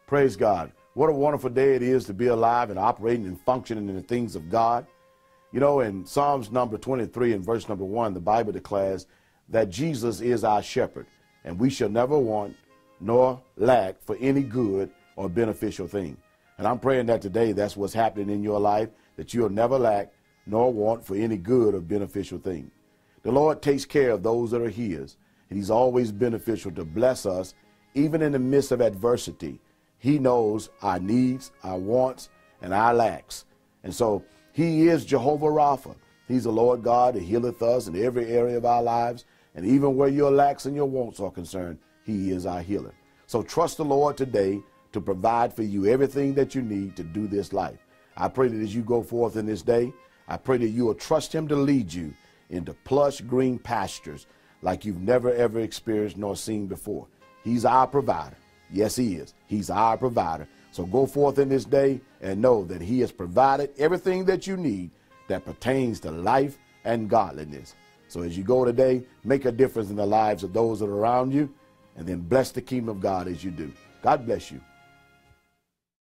Praise God. What a wonderful day it is to be alive and operating and functioning in the things of God. You know, in Psalms number 23 and verse number 1, the Bible declares that Jesus is our shepherd, and we shall never want nor lack for any good or beneficial thing. And I'm praying that today that's what's happening in your life, that you'll never lack nor want for any good or beneficial thing. The Lord takes care of those that are his, and he's always beneficial to bless us, even in the midst of adversity. He knows our needs, our wants, and our lacks. And so he is Jehovah Rapha. He's the Lord God that healeth us in every area of our lives. And even where your lacks and your wants are concerned, he is our healer. So trust the Lord today to provide for you everything that you need to do this life. I pray that as you go forth in this day, I pray that you will trust him to lead you into plush green pastures like you've never ever experienced nor seen before. He's our provider. Yes, he is. He's our provider. So go forth in this day and know that he has provided everything that you need that pertains to life and godliness. So as you go today, make a difference in the lives of those that are around you, and then bless the kingdom of God as you do. God bless you.